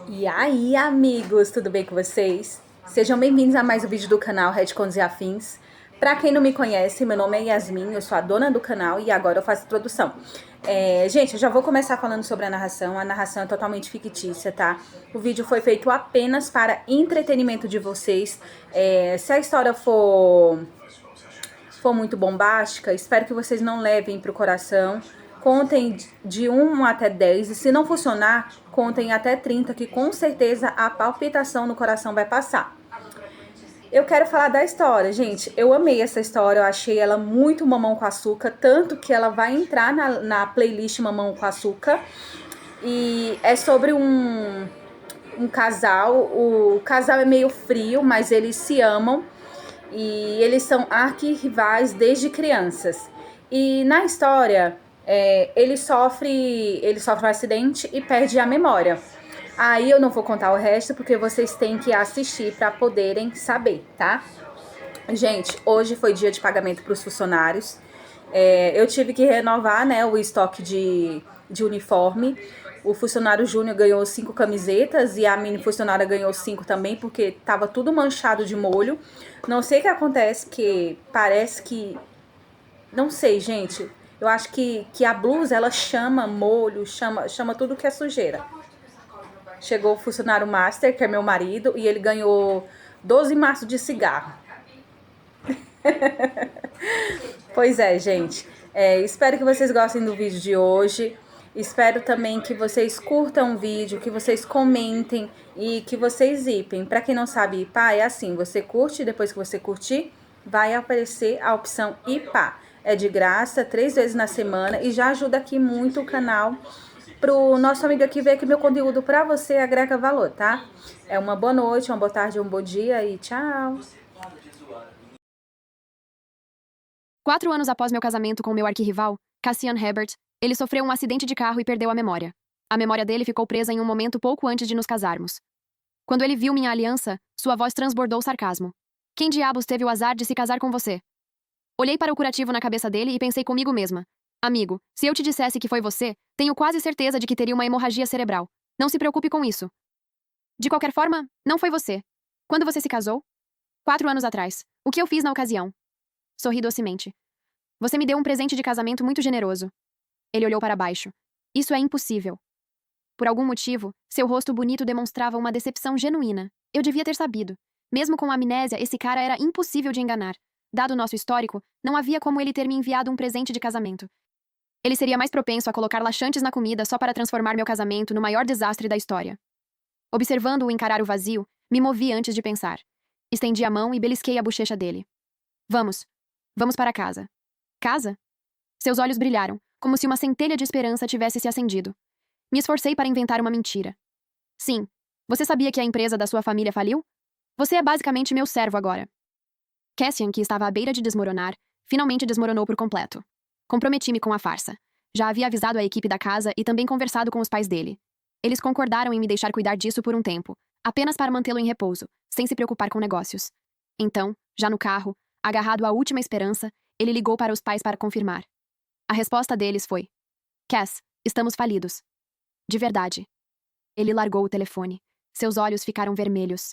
E aí, amigos, tudo bem com vocês? Sejam bem-vindos a mais um vídeo do canal Retcons e Afins. Pra quem não me conhece, meu nome é Yasmin, eu sou a dona do canal e agora eu faço introdução. Gente, eu já vou começar falando sobre a narração é totalmente fictícia, tá? O vídeo foi feito apenas para entretenimento de vocês. Se a história for muito bombástica, espero que vocês não levem pro coração. Contem de 1 até 10 e se não funcionar, contem até 30, que com certeza a palpitação no coração vai passar. Eu quero falar da história, gente. Eu amei essa história, eu achei ela muito mamão com açúcar, tanto que ela vai entrar na playlist Mamão com Açúcar. E é sobre um casal. O casal é meio frio, mas eles se amam. E eles são arquirrivais desde crianças. E na história, ele sofre um acidente e perde a memória. Aí eu não vou contar o resto, porque vocês têm que assistir para poderem saber, tá? Gente, hoje foi dia de pagamento para os funcionários. Eu tive que renovar, né, o estoque de uniforme. O funcionário júnior ganhou 5 camisetas e a mini funcionária ganhou 5 também, porque tava tudo manchado de molho. Não sei o que acontece, que parece que... Não sei, gente. Eu acho que a blusa, ela chama molho, chama tudo que é sujeira. Chegou o funcionário master, que é meu marido, e ele ganhou 12 maços de cigarro. Pois é, gente. Espero que vocês gostem do vídeo de hoje. Espero também que vocês curtam o vídeo, que vocês comentem e que vocês ipem. Pra quem não sabe ipar, é assim, você curte, depois que você curtir, vai aparecer a opção ipar. É de graça, 3 vezes na semana e já ajuda aqui muito o canal pro nosso amigo aqui ver que meu conteúdo pra você agrega valor, tá? Uma boa noite, uma boa tarde, um bom dia e tchau! 4 anos após meu casamento com meu arquirrival, Cassian Herbert, ele sofreu um acidente de carro e perdeu a memória. A memória dele ficou presa em um momento pouco antes de nos casarmos. Quando ele viu minha aliança, sua voz transbordou sarcasmo. Quem diabos teve o azar de se casar com você? Olhei para o curativo na cabeça dele e pensei comigo mesma. Amigo, se eu te dissesse que foi você, tenho quase certeza de que teria uma hemorragia cerebral. Não se preocupe com isso. De qualquer forma, não foi você. Quando você se casou? 4 anos atrás. O que eu fiz na ocasião? Sorri docemente. Você me deu um presente de casamento muito generoso. Ele olhou para baixo. Isso é impossível. Por algum motivo, seu rosto bonito demonstrava uma decepção genuína. Eu devia ter sabido. Mesmo com a amnésia, esse cara era impossível de enganar. Dado o nosso histórico, não havia como ele ter me enviado um presente de casamento. Ele seria mais propenso a colocar laxantes na comida só para transformar meu casamento no maior desastre da história. Observando-o encarar o vazio, me movi antes de pensar. Estendi a mão e belisquei a bochecha dele. Vamos. Vamos para casa. Casa? Seus olhos brilharam, como se uma centelha de esperança tivesse se acendido. Me esforcei para inventar uma mentira. Sim. Você sabia que a empresa da sua família faliu? Você é basicamente meu servo agora. Cassian, que estava à beira de desmoronar, finalmente desmoronou por completo. Comprometi-me com a farsa. Já havia avisado a equipe da casa e também conversado com os pais dele. Eles concordaram em me deixar cuidar disso por um tempo, apenas para mantê-lo em repouso, sem se preocupar com negócios. Então, já no carro, agarrado à última esperança, ele ligou para os pais para confirmar. A resposta deles foi: Cass, estamos falidos. De verdade. Ele largou o telefone. Seus olhos ficaram vermelhos.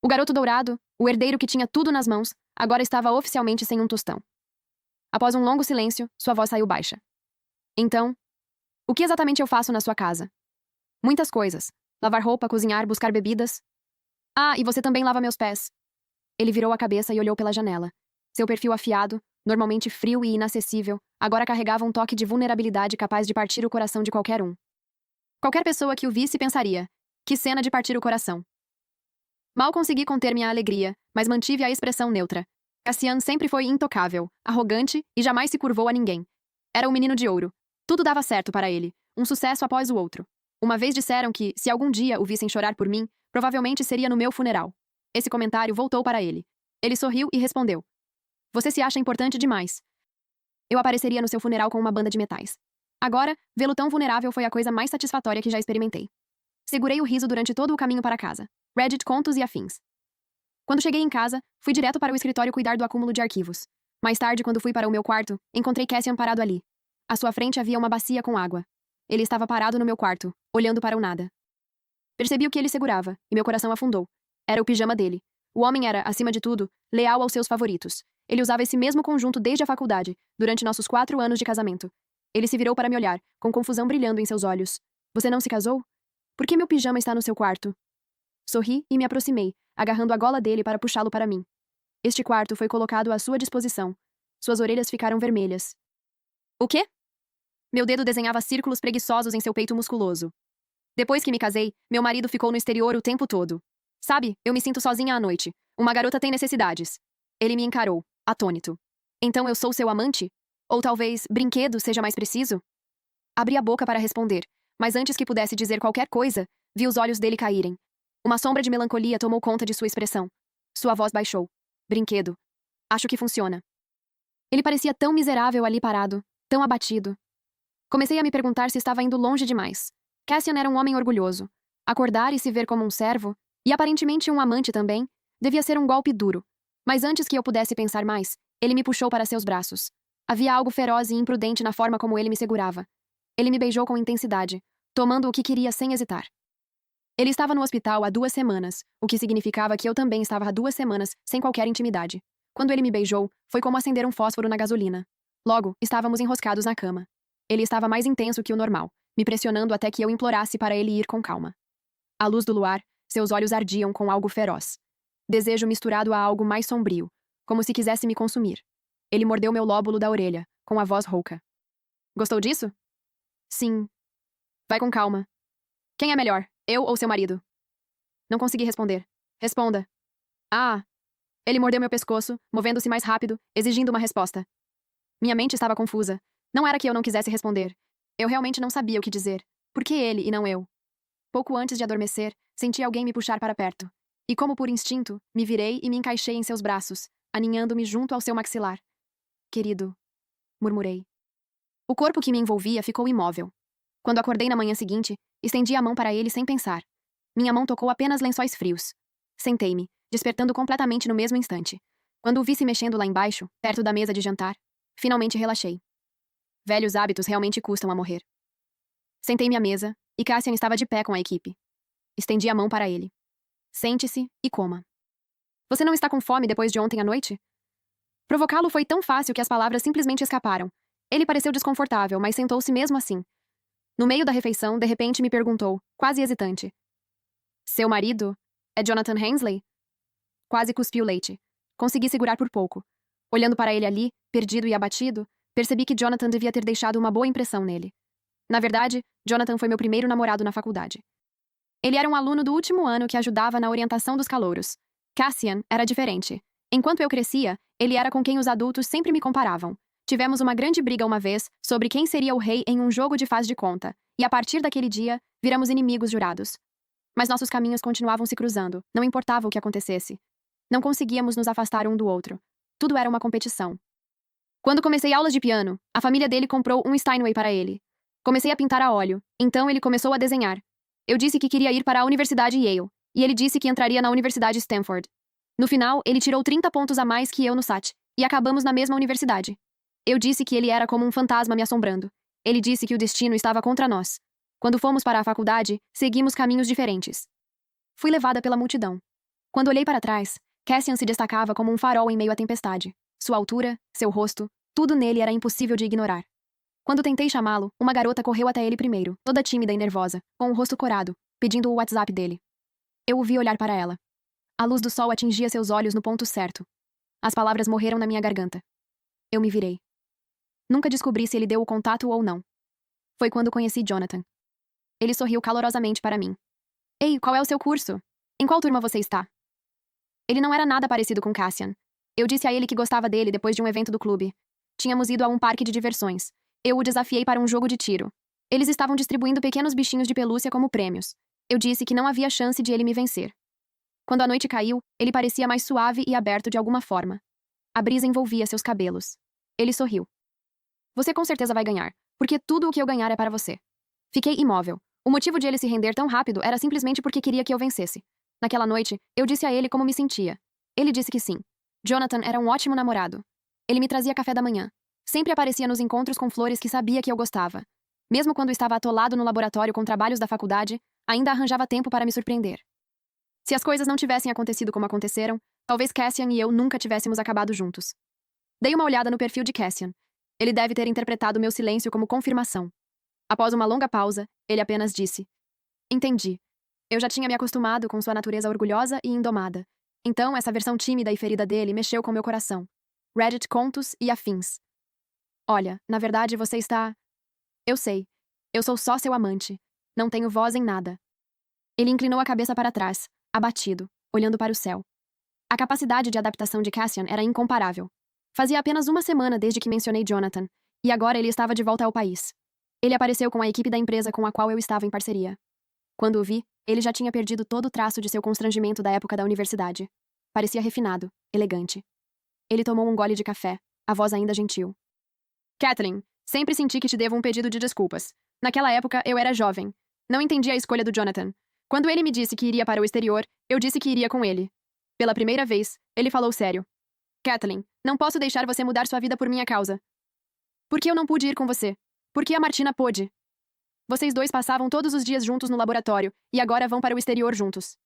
O garoto dourado, o herdeiro que tinha tudo nas mãos, agora estava oficialmente sem um tostão. Após um longo silêncio, sua voz saiu baixa. Então, o que exatamente eu faço na sua casa? Muitas coisas. Lavar roupa, cozinhar, buscar bebidas. Ah, e você também lava meus pés. Ele virou a cabeça e olhou pela janela. Seu perfil afiado, normalmente frio e inacessível, agora carregava um toque de vulnerabilidade capaz de partir o coração de qualquer um. Qualquer pessoa que o visse pensaria: que cena de partir o coração. Mal consegui conter minha alegria, mas mantive a expressão neutra. Cassian sempre foi intocável, arrogante e jamais se curvou a ninguém. Era um menino de ouro. Tudo dava certo para ele, um sucesso após o outro. Uma vez disseram que, se algum dia o vissem chorar por mim, provavelmente seria no meu funeral. Esse comentário voltou para ele. Ele sorriu e respondeu: Você se acha importante demais. Eu apareceria no seu funeral com uma banda de metais. Agora, vê-lo tão vulnerável foi a coisa mais satisfatória que já experimentei. Segurei o riso durante todo o caminho para casa. Reddit, contos e afins. Quando cheguei em casa, fui direto para o escritório cuidar do acúmulo de arquivos. Mais tarde, quando fui para o meu quarto, encontrei Cassian parado ali. À sua frente havia uma bacia com água. Ele estava parado no meu quarto, olhando para o nada. Percebi o que ele segurava, e meu coração afundou. Era o pijama dele. O homem era, acima de tudo, leal aos seus favoritos. Ele usava esse mesmo conjunto desde a faculdade, durante nossos 4 anos de casamento. Ele se virou para me olhar, com confusão brilhando em seus olhos. Você não se casou? Por que meu pijama está no seu quarto? Sorri e me aproximei, agarrando a gola dele para puxá-lo para mim. Este quarto foi colocado à sua disposição. Suas orelhas ficaram vermelhas. O quê? Meu dedo desenhava círculos preguiçosos em seu peito musculoso. Depois que me casei, meu marido ficou no exterior o tempo todo. Sabe, eu me sinto sozinha à noite. Uma garota tem necessidades. Ele me encarou, atônito. Então eu sou seu amante? Ou talvez brinquedo seja mais preciso? Abri a boca para responder, mas antes que pudesse dizer qualquer coisa, vi os olhos dele caírem. Uma sombra de melancolia tomou conta de sua expressão. Sua voz baixou. Brinquedo. Acho que funciona. Ele parecia tão miserável ali parado, tão abatido. Comecei a me perguntar se estava indo longe demais. Cassian era um homem orgulhoso. Acordar e se ver como um servo, e aparentemente um amante também, devia ser um golpe duro. Mas antes que eu pudesse pensar mais, ele me puxou para seus braços. Havia algo feroz e imprudente na forma como ele me segurava. Ele me beijou com intensidade, tomando o que queria sem hesitar. Ele estava no hospital há 2 semanas, o que significava que eu também estava há 2 semanas, sem qualquer intimidade. Quando ele me beijou, foi como acender um fósforo na gasolina. Logo, estávamos enroscados na cama. Ele estava mais intenso que o normal, me pressionando até que eu implorasse para ele ir com calma. À luz do luar, seus olhos ardiam com algo feroz. Desejo misturado a algo mais sombrio, como se quisesse me consumir. Ele mordeu meu lóbulo da orelha, com a voz rouca. Gostou disso? Sim. Vai com calma. Quem é melhor, eu ou seu marido? Não consegui responder. Responda. Ah! Ele mordeu meu pescoço, movendo-se mais rápido, exigindo uma resposta. Minha mente estava confusa. Não era que eu não quisesse responder. Eu realmente não sabia o que dizer. Por que ele e não eu? Pouco antes de adormecer, senti alguém me puxar para perto. E como por instinto, me virei e me encaixei em seus braços, aninhando-me junto ao seu maxilar. Querido, murmurei. O corpo que me envolvia ficou imóvel. Quando acordei na manhã seguinte, estendi a mão para ele sem pensar. Minha mão tocou apenas lençóis frios. Sentei-me, despertando completamente no mesmo instante. Quando o vi se mexendo lá embaixo, perto da mesa de jantar, finalmente relaxei. Velhos hábitos realmente custam a morrer. Sentei-me à mesa, e Cassian estava de pé com a equipe. Estendi a mão para ele. Sente-se e coma. Você não está com fome depois de ontem à noite? Provocá-lo foi tão fácil que as palavras simplesmente escaparam. Ele pareceu desconfortável, mas sentou-se mesmo assim. No meio da refeição, de repente me perguntou, quase hesitante. Seu marido é Jonathan Hensley? Quase cuspi o leite. Consegui segurar por pouco. Olhando para ele ali, perdido e abatido, percebi que Jonathan devia ter deixado uma boa impressão nele. Na verdade, Jonathan foi meu primeiro namorado na faculdade. Ele era um aluno do último ano que ajudava na orientação dos calouros. Cassian era diferente. Enquanto eu crescia, ele era com quem os adultos sempre me comparavam. Tivemos uma grande briga uma vez sobre quem seria o rei em um jogo de faz de conta, e a partir daquele dia, viramos inimigos jurados. Mas nossos caminhos continuavam se cruzando, não importava o que acontecesse. Não conseguíamos nos afastar um do outro. Tudo era uma competição. Quando comecei aulas de piano, a família dele comprou um Steinway para ele. Comecei a pintar a óleo, então ele começou a desenhar. Eu disse que queria ir para a Universidade Yale, e ele disse que entraria na Universidade Stanford. No final, ele tirou 30 pontos a mais que eu no SAT, e acabamos na mesma universidade. Eu disse que ele era como um fantasma me assombrando. Ele disse que o destino estava contra nós. Quando fomos para a faculdade, seguimos caminhos diferentes. Fui levada pela multidão. Quando olhei para trás, Cassian se destacava como um farol em meio à tempestade. Sua altura, seu rosto, tudo nele era impossível de ignorar. Quando tentei chamá-lo, uma garota correu até ele primeiro, toda tímida e nervosa, com o rosto corado, pedindo o WhatsApp dele. Eu o vi olhar para ela. A luz do sol atingia seus olhos no ponto certo. As palavras morreram na minha garganta. Eu me virei. Nunca descobri se ele deu o contato ou não. Foi quando conheci Jonathan. Ele sorriu calorosamente para mim. Ei, qual é o seu curso? Em qual turma você está? Ele não era nada parecido com Cassian. Eu disse a ele que gostava dele depois de um evento do clube. Tínhamos ido a um parque de diversões. Eu o desafiei para um jogo de tiro. Eles estavam distribuindo pequenos bichinhos de pelúcia como prêmios. Eu disse que não havia chance de ele me vencer. Quando a noite caiu, ele parecia mais suave e aberto de alguma forma. A brisa envolvia seus cabelos. Ele sorriu. Você com certeza vai ganhar, porque tudo o que eu ganhar é para você. Fiquei imóvel. O motivo de ele se render tão rápido era simplesmente porque queria que eu vencesse. Naquela noite, eu disse a ele como me sentia. Ele disse que sim. Jonathan era um ótimo namorado. Ele me trazia café da manhã. Sempre aparecia nos encontros com flores que sabia que eu gostava. Mesmo quando estava atolado no laboratório com trabalhos da faculdade, ainda arranjava tempo para me surpreender. Se as coisas não tivessem acontecido como aconteceram, talvez Cassian e eu nunca tivéssemos acabado juntos. Dei uma olhada no perfil de Cassian. Ele deve ter interpretado meu silêncio como confirmação. Após uma longa pausa, ele apenas disse: Entendi. Eu já tinha me acostumado com sua natureza orgulhosa e indomada. Então, essa versão tímida e ferida dele mexeu com meu coração. Reddit Contos e Afins. Olha, na verdade você está... Eu sei. Eu sou só seu amante. Não tenho voz em nada. Ele inclinou a cabeça para trás, abatido, olhando para o céu. A capacidade de adaptação de Cassian era incomparável. Fazia apenas uma semana desde que mencionei Jonathan, e agora ele estava de volta ao país. Ele apareceu com a equipe da empresa com a qual eu estava em parceria. Quando o vi, ele já tinha perdido todo o traço de seu constrangimento da época da universidade. Parecia refinado, elegante. Ele tomou um gole de café, a voz ainda gentil. Kathleen, sempre senti que te devo um pedido de desculpas. Naquela época, eu era jovem. Não entendi a escolha do Jonathan. Quando ele me disse que iria para o exterior, eu disse que iria com ele. Pela primeira vez, ele falou sério. Kathleen, não posso deixar você mudar sua vida por minha causa. Por que eu não pude ir com você? Por que a Martina pôde? Vocês dois passavam todos os dias juntos no laboratório e agora vão para o exterior juntos.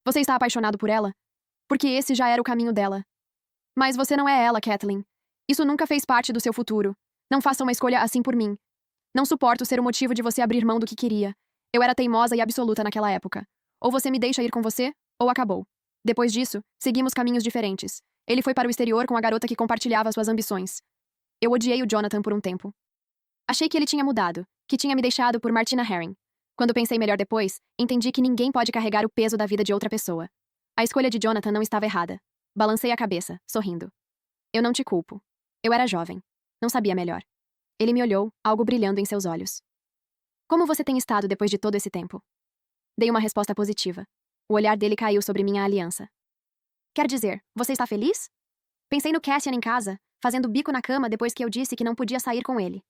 Você está apaixonado por ela? Porque esse já era o caminho dela. Mas você não é ela, Kathleen. Isso nunca fez parte do seu futuro. Não faça uma escolha assim por mim. Não suporto ser o motivo de você abrir mão do que queria. Eu era teimosa e absoluta naquela época. Ou você me deixa ir com você, ou acabou. Depois disso, seguimos caminhos diferentes. Ele foi para o exterior com a garota que compartilhava suas ambições. Eu odiei o Jonathan por um tempo. Achei que ele tinha mudado, que tinha me deixado por Martina Herring. Quando pensei melhor depois, entendi que ninguém pode carregar o peso da vida de outra pessoa. A escolha de Jonathan não estava errada. Balancei a cabeça, sorrindo. Eu não te culpo. Eu era jovem. Não sabia melhor. Ele me olhou, algo brilhando em seus olhos. Como você tem estado depois de todo esse tempo? Dei uma resposta positiva. O olhar dele caiu sobre minha aliança. Quer dizer, você está feliz? Pensei no Cassian em casa, fazendo bico na cama depois que eu disse que não podia sair com ele.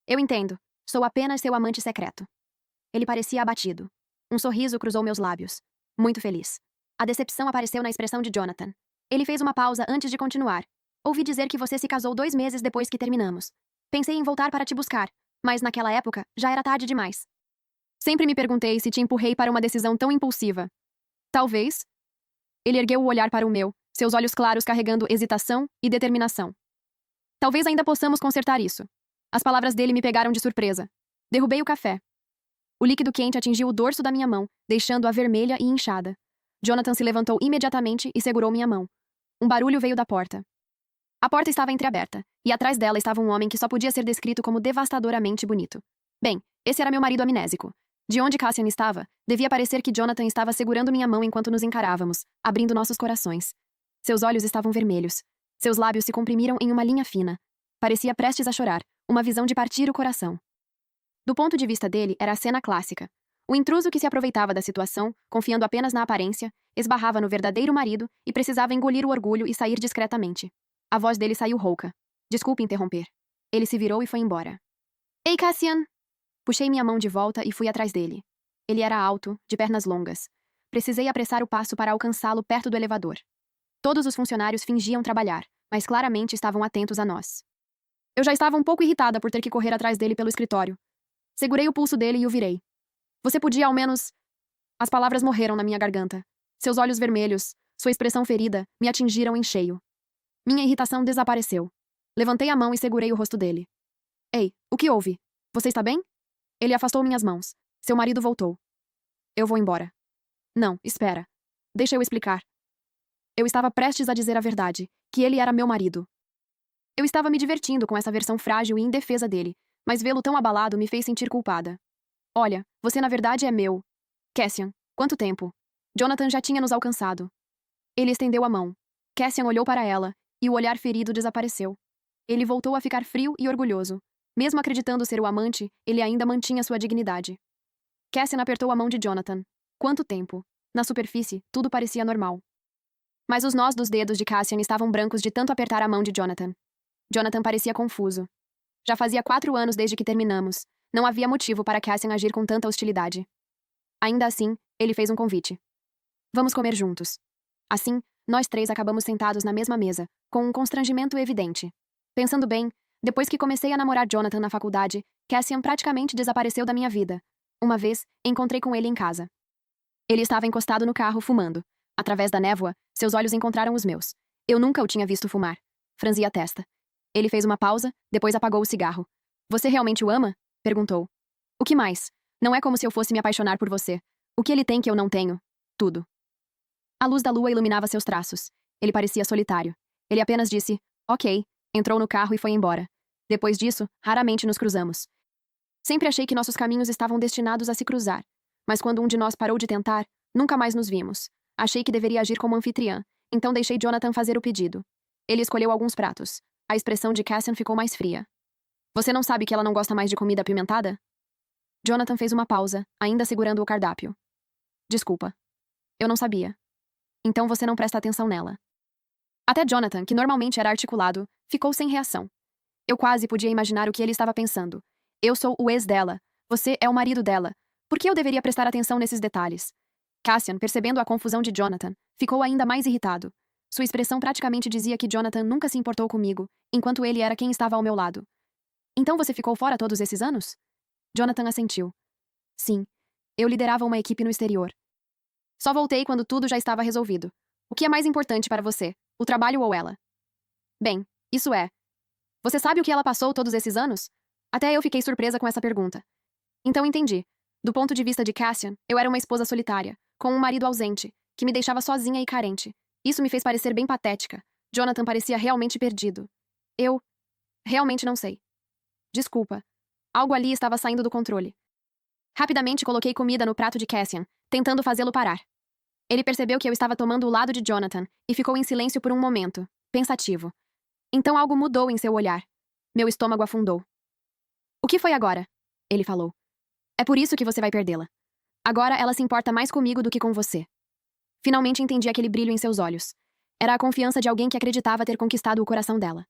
Eu entendo. Sou apenas seu amante secreto. Ele parecia abatido. Um sorriso cruzou meus lábios. Muito feliz. A decepção apareceu na expressão de Jonathan. Ele fez uma pausa antes de continuar. Ouvi dizer que você se casou 2 meses depois que terminamos. Pensei em voltar para te buscar, mas naquela época já era tarde demais. Sempre me perguntei se te empurrei para uma decisão tão impulsiva. Talvez. Ele ergueu o olhar para o meu, seus olhos claros carregando hesitação e determinação. Talvez ainda possamos consertar isso. As palavras dele me pegaram de surpresa. Derrubei o café. O líquido quente atingiu o dorso da minha mão, deixando-a vermelha e inchada. Jonathan se levantou imediatamente e segurou minha mão. Um barulho veio da porta. A porta estava entreaberta, e atrás dela estava um homem que só podia ser descrito como devastadoramente bonito. Bem, esse era meu marido amnésico. De onde Cassian estava, devia parecer que Jonathan estava segurando minha mão enquanto nos encarávamos, abrindo nossos corações. Seus olhos estavam vermelhos. Seus lábios se comprimiram em uma linha fina. Parecia prestes a chorar, uma visão de partir o coração. Do ponto de vista dele, era a cena clássica. O intruso que se aproveitava da situação, confiando apenas na aparência, esbarrava no verdadeiro marido e precisava engolir o orgulho e sair discretamente. A voz dele saiu rouca. Desculpe interromper. Ele se virou e foi embora. Ei, Cassian! Puxei minha mão de volta e fui atrás dele. Ele era alto, de pernas longas. Precisei apressar o passo para alcançá-lo perto do elevador. Todos os funcionários fingiam trabalhar, mas claramente estavam atentos a nós. Eu já estava um pouco irritada por ter que correr atrás dele pelo escritório. Segurei o pulso dele e o virei. Você podia ao menos... As palavras morreram na minha garganta. Seus olhos vermelhos, sua expressão ferida, me atingiram em cheio. Minha irritação desapareceu. Levantei a mão e segurei o rosto dele. Ei, o que houve? Você está bem? Ele afastou minhas mãos. Seu marido voltou. Eu vou embora. Não, espera. Deixa eu explicar. Eu estava prestes a dizer a verdade, que ele era meu marido. Eu estava me divertindo com essa versão frágil e indefesa dele, mas vê-lo tão abalado me fez sentir culpada. Olha, você na verdade é meu. Cassian, quanto tempo? Jonathan já tinha nos alcançado. Ele estendeu a mão. Cassian olhou para ela, e o olhar ferido desapareceu. Ele voltou a ficar frio e orgulhoso. Mesmo acreditando ser o amante, ele ainda mantinha sua dignidade. Cassian apertou a mão de Jonathan. Quanto tempo? Na superfície, tudo parecia normal. Mas os nós dos dedos de Cassian estavam brancos de tanto apertar a mão de Jonathan. Jonathan parecia confuso. Já fazia 4 anos desde que terminamos. Não havia motivo para Cassian agir com tanta hostilidade. Ainda assim, ele fez um convite. Vamos comer juntos. Assim, nós 3 acabamos sentados na mesma mesa, com um constrangimento evidente. Pensando bem, depois que comecei a namorar Jonathan na faculdade, Cassian praticamente desapareceu da minha vida. Uma vez, encontrei com ele em casa. Ele estava encostado no carro, fumando. Através da névoa, seus olhos encontraram os meus. Eu nunca o tinha visto fumar. Franzi a testa. Ele fez uma pausa, depois apagou o cigarro. Você realmente o ama? Perguntou. O que mais? Não é como se eu fosse me apaixonar por você. O que ele tem que eu não tenho? Tudo. A luz da lua iluminava seus traços. Ele parecia solitário. Ele apenas disse, ok, entrou no carro e foi embora. Depois disso, raramente nos cruzamos. Sempre achei que nossos caminhos estavam destinados a se cruzar. Mas quando um de nós parou de tentar, nunca mais nos vimos. Achei que deveria agir como anfitriã, então deixei Jonathan fazer o pedido. Ele escolheu alguns pratos. A expressão de Cassian ficou mais fria. Você não sabe que ela não gosta mais de comida apimentada? Jonathan fez uma pausa, ainda segurando o cardápio. Desculpa. Eu não sabia. Então você não presta atenção nela. Até Jonathan, que normalmente era articulado, ficou sem reação. Eu quase podia imaginar o que ele estava pensando. Eu sou o ex dela. Você é o marido dela. Por que eu deveria prestar atenção nesses detalhes? Cassian, percebendo a confusão de Jonathan, ficou ainda mais irritado. Sua expressão praticamente dizia que Jonathan nunca se importou comigo, enquanto ele era quem estava ao meu lado. Então você ficou fora todos esses anos? Jonathan assentiu. Sim. Eu liderava uma equipe no exterior. Só voltei quando tudo já estava resolvido. O que é mais importante para você, o trabalho ou ela? Bem, isso é. Você sabe o que ela passou todos esses anos? Até eu fiquei surpresa com essa pergunta. Então entendi. Do ponto de vista de Cassian, eu era uma esposa solitária, com um marido ausente, que me deixava sozinha e carente. Isso me fez parecer bem patética. Jonathan parecia realmente perdido. Eu realmente não sei. Desculpa. Algo ali estava saindo do controle. Rapidamente coloquei comida no prato de Cassian, tentando fazê-lo parar. Ele percebeu que eu estava tomando o lado de Jonathan e ficou em silêncio por um momento, pensativo. Então algo mudou em seu olhar. Meu estômago afundou. O que foi agora? Ele falou. É por isso que você vai perdê-la. Agora ela se importa mais comigo do que com você. Finalmente entendi aquele brilho em seus olhos. Era a confiança de alguém que acreditava ter conquistado o coração dela.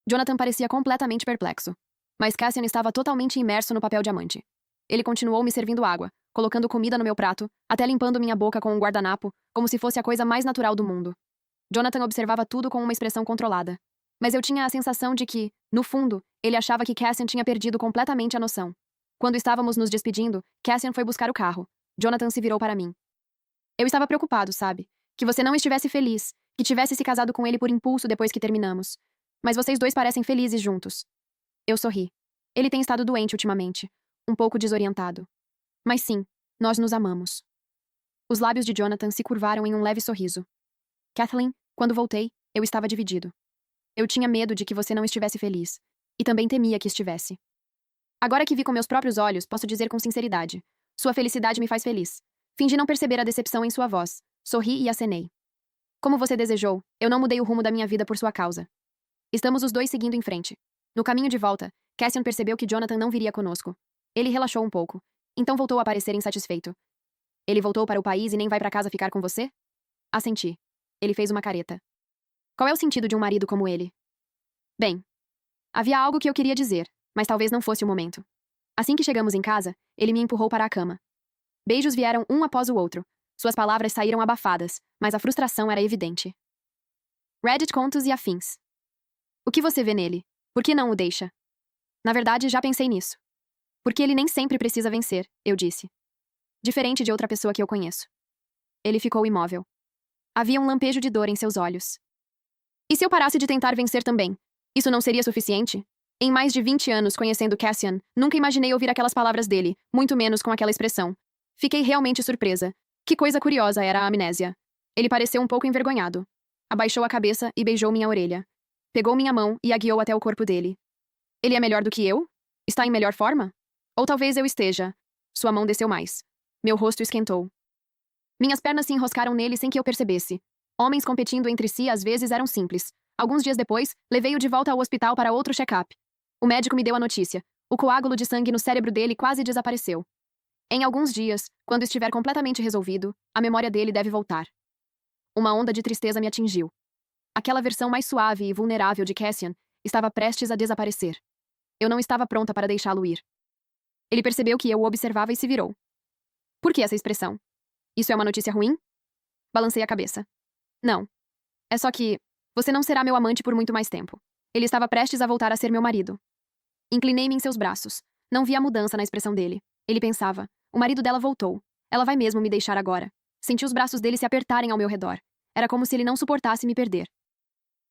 Jonathan parecia completamente perplexo. Mas Cassian estava totalmente imerso no papel de amante. Ele continuou me servindo água, colocando comida no meu prato, até limpando minha boca com um guardanapo, como se fosse a coisa mais natural do mundo. Jonathan observava tudo com uma expressão controlada. Mas eu tinha a sensação de que, no fundo, ele achava que Cassian tinha perdido completamente a noção. Quando estávamos nos despedindo, Cassian foi buscar o carro. Jonathan se virou para mim. Eu estava preocupado, sabe? Que você não estivesse feliz, que tivesse se casado com ele por impulso depois que terminamos. Mas vocês dois parecem felizes juntos. Eu sorri. Ele tem estado doente ultimamente, um pouco desorientado. Mas sim, nós nos amamos. Os lábios de Jonathan se curvaram em um leve sorriso. Kathleen, quando voltei, eu estava dividido. Eu tinha medo de que você não estivesse feliz. E também temia que estivesse. Agora que vi com meus próprios olhos, posso dizer com sinceridade. Sua felicidade me faz feliz. Fingi não perceber a decepção em sua voz. Sorri e acenei. Como você desejou, eu não mudei o rumo da minha vida por sua causa. Estamos os dois seguindo em frente. No caminho de volta, Cassian percebeu que Jonathan não viria conosco. Ele relaxou um pouco. Então voltou a parecer insatisfeito. Ele voltou para o país e nem vai para casa ficar com você? Assenti. Ele fez uma careta. Qual é o sentido de um marido como ele? Bem, havia algo que eu queria dizer, mas talvez não fosse o momento. Assim que chegamos em casa, ele me empurrou para a cama. Beijos vieram um após o outro. Suas palavras saíram abafadas, mas a frustração era evidente. Reddit contos e afins. O que você vê nele? Por que não o deixa? Na verdade, já pensei nisso. Porque ele nem sempre precisa vencer, eu disse. Diferente de outra pessoa que eu conheço. Ele ficou imóvel. Havia um lampejo de dor em seus olhos. E se eu parasse de tentar vencer também? Isso não seria suficiente? Em mais de 20 anos conhecendo Cassian, nunca imaginei ouvir aquelas palavras dele, muito menos com aquela expressão. Fiquei realmente surpresa. Que coisa curiosa era a amnésia. Ele pareceu um pouco envergonhado. Abaixou a cabeça e beijou minha orelha. Pegou minha mão e a guiou até o corpo dele. Ele é melhor do que eu? Está em melhor forma? Ou talvez eu esteja. Sua mão desceu mais. Meu rosto esquentou. Minhas pernas se enroscaram nele sem que eu percebesse. Homens competindo entre si às vezes eram simples. Alguns dias depois, levei-o de volta ao hospital para outro check-up. O médico me deu a notícia. O coágulo de sangue no cérebro dele quase desapareceu. Em alguns dias, quando estiver completamente resolvido, a memória dele deve voltar. Uma onda de tristeza me atingiu. Aquela versão mais suave e vulnerável de Cassian estava prestes a desaparecer. Eu não estava pronta para deixá-lo ir. Ele percebeu que eu o observava e se virou. Por que essa expressão? Isso é uma notícia ruim? Balancei a cabeça. Não. É só que você não será meu amante por muito mais tempo. Ele estava prestes a voltar a ser meu marido. Inclinei-me em seus braços. Não vi a mudança na expressão dele. Ele pensava. O marido dela voltou. Ela vai mesmo me deixar agora. Senti os braços dele se apertarem ao meu redor. Era como se ele não suportasse me perder.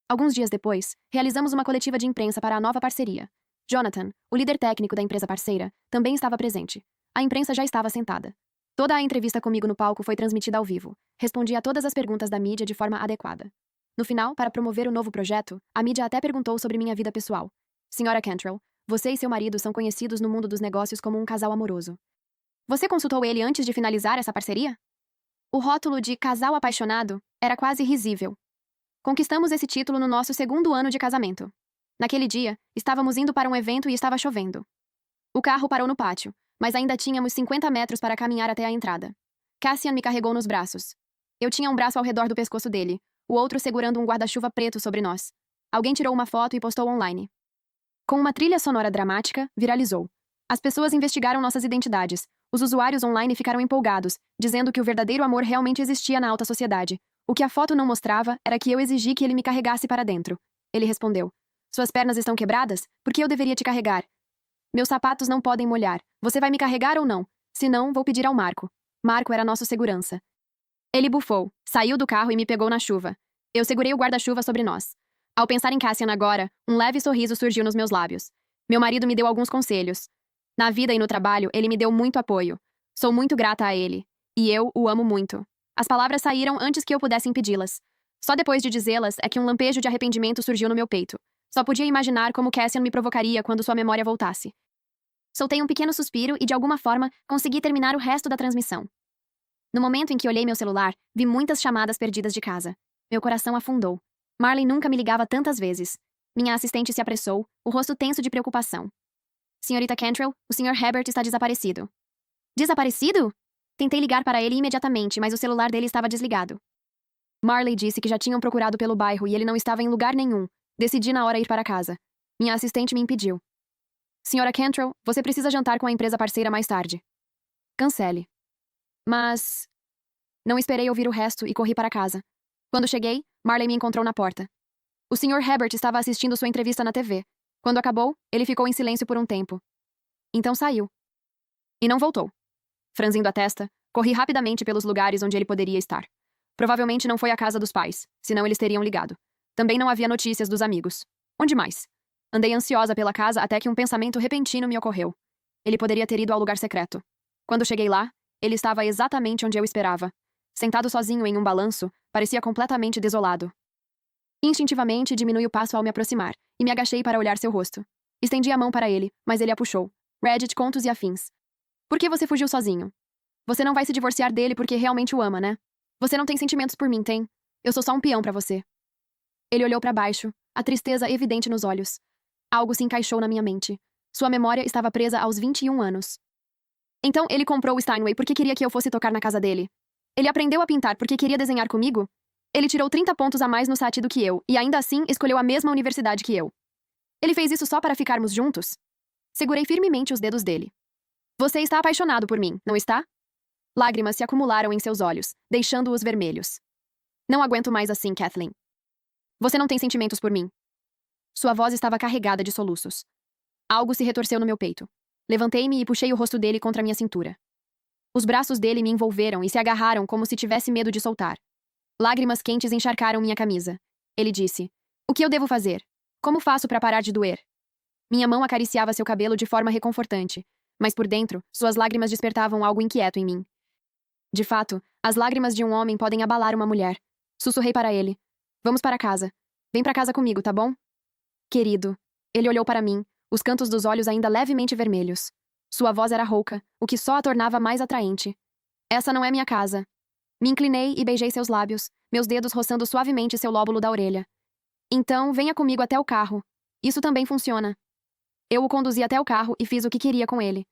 Alguns dias depois, realizamos uma coletiva de imprensa para a nova parceria. Jonathan, o líder técnico da empresa parceira, também estava presente. A imprensa já estava sentada. Toda a entrevista comigo no palco foi transmitida ao vivo. Respondi a todas as perguntas da mídia de forma adequada. No final, para promover o novo projeto, a mídia até perguntou sobre minha vida pessoal. Senhora Cantrell, você e seu marido são conhecidos no mundo dos negócios como um casal amoroso. Você consultou ele antes de finalizar essa parceria? O rótulo de casal apaixonado era quase risível. Conquistamos esse título no nosso segundo ano de casamento. Naquele dia, estávamos indo para um evento e estava chovendo. O carro parou no pátio, mas ainda tínhamos 50 metros para caminhar até a entrada. Cassian me carregou nos braços. Eu tinha um braço ao redor do pescoço dele, o outro segurando um guarda-chuva preto sobre nós. Alguém tirou uma foto e postou online. Com uma trilha sonora dramática, viralizou. As pessoas investigaram nossas identidades. Os usuários online ficaram empolgados, dizendo que o verdadeiro amor realmente existia na alta sociedade. O que a foto não mostrava era que eu exigi que ele me carregasse para dentro. Ele respondeu: Suas pernas estão quebradas? Por que eu deveria te carregar? Meus sapatos não podem molhar. Você vai me carregar ou não? Se não, vou pedir ao Marco. Marco era nosso segurança. Ele bufou, saiu do carro e me pegou na chuva. Eu segurei o guarda-chuva sobre nós. Ao pensar em Cassian agora, um leve sorriso surgiu nos meus lábios. Meu marido me deu alguns conselhos. Na vida e no trabalho, ele me deu muito apoio. Sou muito grata a ele. E eu o amo muito. As palavras saíram antes que eu pudesse impedi-las. Só depois de dizê-las é que um lampejo de arrependimento surgiu no meu peito. Só podia imaginar como Cassian me provocaria quando sua memória voltasse. Soltei um pequeno suspiro e, de alguma forma, consegui terminar o resto da transmissão. No momento em que olhei meu celular, vi muitas chamadas perdidas de casa. Meu coração afundou. Marley nunca me ligava tantas vezes. Minha assistente se apressou, o rosto tenso de preocupação. Senhorita Cantrell, o Sr. Herbert está desaparecido. Desaparecido? Tentei ligar para ele imediatamente, mas o celular dele estava desligado. Marley disse que já tinham procurado pelo bairro e ele não estava em lugar nenhum. Decidi na hora ir para casa. Minha assistente me impediu. Senhora Cantrell, você precisa jantar com a empresa parceira mais tarde. Cancele. Mas... Não esperei ouvir o resto e corri para casa. Quando cheguei, Marley me encontrou na porta. O Sr. Herbert estava assistindo sua entrevista na TV. Quando acabou, ele ficou em silêncio por um tempo. Então saiu. E não voltou. Franzindo a testa, corri rapidamente pelos lugares onde ele poderia estar. Provavelmente não foi à casa dos pais, senão eles teriam ligado. Também não havia notícias dos amigos. Onde mais? Andei ansiosa pela casa até que um pensamento repentino me ocorreu. Ele poderia ter ido ao lugar secreto. Quando cheguei lá, ele estava exatamente onde eu esperava. Sentado sozinho em um balanço, parecia completamente desolado. Instintivamente, diminui o passo ao me aproximar, e me agachei para olhar seu rosto. Estendi a mão para ele, mas ele a puxou. Reddit, contos e afins. Por que você fugiu sozinho? Você não vai se divorciar dele porque realmente o ama, né? Você não tem sentimentos por mim, tem? Eu sou só um peão para você. Ele olhou para baixo, a tristeza evidente nos olhos. Algo se encaixou na minha mente. Sua memória estava presa aos 21 anos. Então ele comprou o Steinway porque queria que eu fosse tocar na casa dele. Ele aprendeu a pintar porque queria desenhar comigo? Ele tirou 30 pontos a mais no SAT do que eu, e ainda assim escolheu a mesma universidade que eu. Ele fez isso só para ficarmos juntos? Segurei firmemente os dedos dele. Você está apaixonado por mim, não está? Lágrimas se acumularam em seus olhos, deixando-os vermelhos. Não aguento mais assim, Kathleen. Você não tem sentimentos por mim. Sua voz estava carregada de soluços. Algo se retorceu no meu peito. Levantei-me e puxei o rosto dele contra minha cintura. Os braços dele me envolveram e se agarraram como se tivesse medo de soltar. Lágrimas quentes encharcaram minha camisa. Ele disse: O que eu devo fazer? Como faço para parar de doer? Minha mão acariciava seu cabelo de forma reconfortante, mas por dentro, suas lágrimas despertavam algo inquieto em mim. De fato, as lágrimas de um homem podem abalar uma mulher. Sussurrei para ele: Vamos para casa. Vem para casa comigo, tá bom? Querido. Ele olhou para mim, os cantos dos olhos ainda levemente vermelhos. Sua voz era rouca, o que só a tornava mais atraente. Essa não é minha casa. Me inclinei e beijei seus lábios, meus dedos roçando suavemente seu lóbulo da orelha. Então, venha comigo até o carro. Isso também funciona. Eu o conduzi até o carro e fiz o que queria com ele.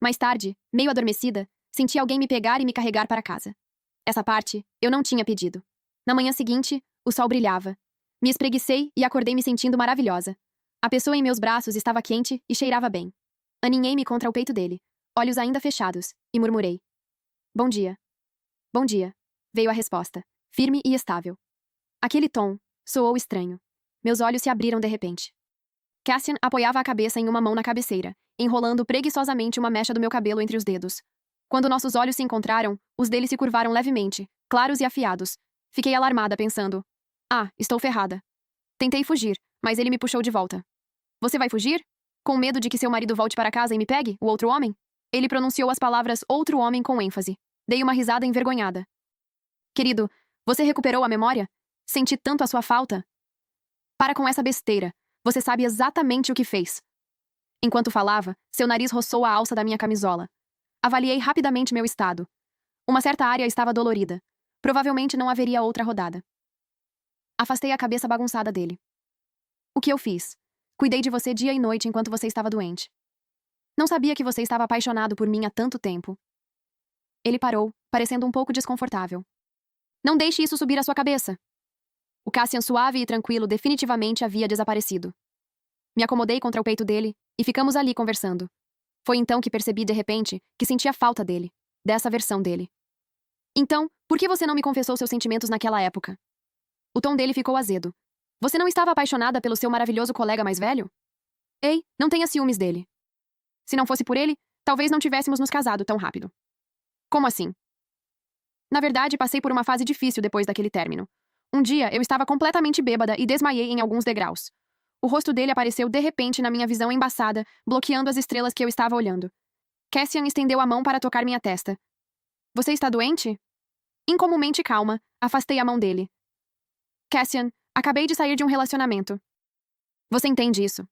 Mais tarde, meio adormecida, senti alguém me pegar e me carregar para casa. Essa parte, eu não tinha pedido. Na manhã seguinte, o sol brilhava. Me espreguicei e acordei me sentindo maravilhosa. A pessoa em meus braços estava quente e cheirava bem. Aninhei-me contra o peito dele, olhos ainda fechados, e murmurei: Bom dia. Bom dia. Veio a resposta, firme e estável. Aquele tom soou estranho. Meus olhos se abriram de repente. Cassian apoiava a cabeça em uma mão na cabeceira, enrolando preguiçosamente uma mecha do meu cabelo entre os dedos. Quando nossos olhos se encontraram, os dele se curvaram levemente, claros e afiados. Fiquei alarmada, pensando: ah, estou ferrada. Tentei fugir, mas ele me puxou de volta. Você vai fugir? Com medo de que seu marido volte para casa e me pegue, o outro homem? Ele pronunciou as palavras outro homem com ênfase. Dei uma risada envergonhada. Querido, você recuperou a memória? Senti tanto a sua falta. Para com essa besteira. Você sabe exatamente o que fez. Enquanto falava, seu nariz roçou a alça da minha camisola. Avaliei rapidamente meu estado. Uma certa área estava dolorida. Provavelmente não haveria outra rodada. Afastei a cabeça bagunçada dele. O que eu fiz? Cuidei de você dia e noite enquanto você estava doente. Não sabia que você estava apaixonado por mim há tanto tempo. Ele parou, parecendo um pouco desconfortável. Não deixe isso subir à sua cabeça. O Cassian suave e tranquilo definitivamente havia desaparecido. Me acomodei contra o peito dele e ficamos ali conversando. Foi então que percebi de repente que sentia falta dele, dessa versão dele. Então, por que você não me confessou seus sentimentos naquela época? O tom dele ficou azedo. Você não estava apaixonada pelo seu maravilhoso colega mais velho? Ei, não tenha ciúmes dele. Se não fosse por ele, talvez não tivéssemos nos casado tão rápido. Como assim? Na verdade, passei por uma fase difícil depois daquele término. Um dia, eu estava completamente bêbada e desmaiei em alguns degraus. O rosto dele apareceu de repente na minha visão embaçada, bloqueando as estrelas que eu estava olhando. Cassian estendeu a mão para tocar minha testa. Você está doente? Incomumente calma, afastei a mão dele. Cassian, acabei de sair de um relacionamento. Você entende isso?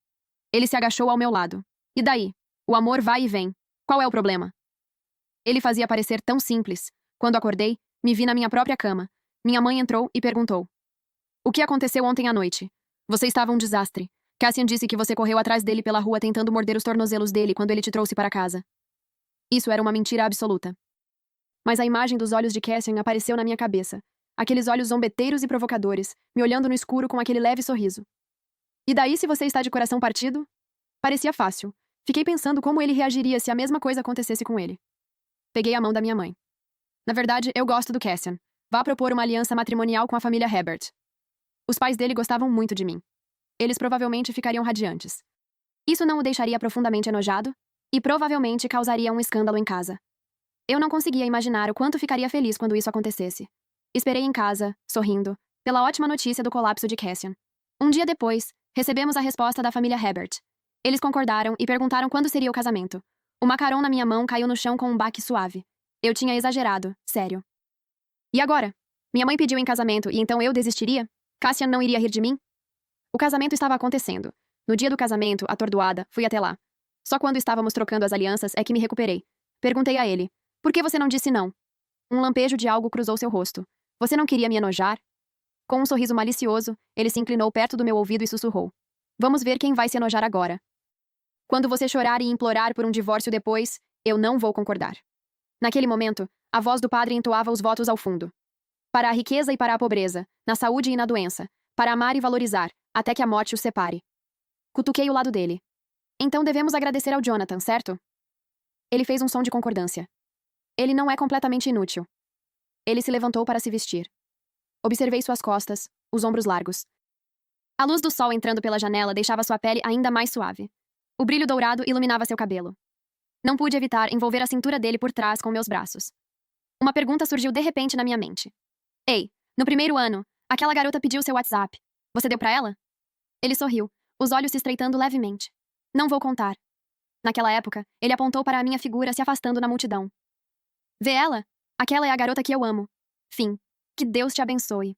Ele se agachou ao meu lado. E daí? O amor vai e vem. Qual é o problema? Ele fazia parecer tão simples. Quando acordei, me vi na minha própria cama. Minha mãe entrou e perguntou: o que aconteceu ontem à noite? Você estava um desastre. Cassian disse que você correu atrás dele pela rua tentando morder os tornozelos dele quando ele te trouxe para casa. Isso era uma mentira absoluta. Mas a imagem dos olhos de Cassian apareceu na minha cabeça. Aqueles olhos zombeteiros e provocadores, me olhando no escuro com aquele leve sorriso. E daí se você está de coração partido? Parecia fácil. Fiquei pensando como ele reagiria se a mesma coisa acontecesse com ele. Peguei a mão da minha mãe. Na verdade, eu gosto do Cassian. Vá propor uma aliança matrimonial com a família Herbert. Os pais dele gostavam muito de mim. Eles provavelmente ficariam radiantes. Isso não o deixaria profundamente enojado e provavelmente causaria um escândalo em casa. Eu não conseguia imaginar o quanto ficaria feliz quando isso acontecesse. Esperei em casa, sorrindo, pela ótima notícia do colapso de Cassian. Um dia depois, recebemos a resposta da família Herbert. Eles concordaram e perguntaram quando seria o casamento. O macarrão na minha mão caiu no chão com um baque suave. Eu tinha exagerado, sério. E agora? Minha mãe pediu em casamento e então eu desistiria? Cassian não iria rir de mim? O casamento estava acontecendo. No dia do casamento, atordoada, fui até lá. Só quando estávamos trocando as alianças é que me recuperei. Perguntei a ele: por que você não disse não? Um lampejo de algo cruzou seu rosto. Você não queria me enojar? Com um sorriso malicioso, ele se inclinou perto do meu ouvido e sussurrou: vamos ver quem vai se enojar agora. Quando você chorar e implorar por um divórcio depois, eu não vou concordar. Naquele momento, a voz do padre entoava os votos ao fundo. Para a riqueza e para a pobreza, na saúde e na doença, para amar e valorizar, até que a morte os separe. Cutuquei o lado dele. Então devemos agradecer ao Jonathan, certo? Ele fez um som de concordância. Ele não é completamente inútil. Ele se levantou para se vestir. Observei suas costas, os ombros largos. A luz do sol entrando pela janela deixava sua pele ainda mais suave. O brilho dourado iluminava seu cabelo. Não pude evitar envolver a cintura dele por trás com meus braços. Uma pergunta surgiu de repente na minha mente. Ei, no primeiro ano, aquela garota pediu seu WhatsApp. Você deu pra ela? Ele sorriu, os olhos se estreitando levemente. Não vou contar. Naquela época, ele apontou para a minha figura se afastando na multidão. Vê ela? Aquela é a garota que eu amo. Fim. Que Deus te abençoe.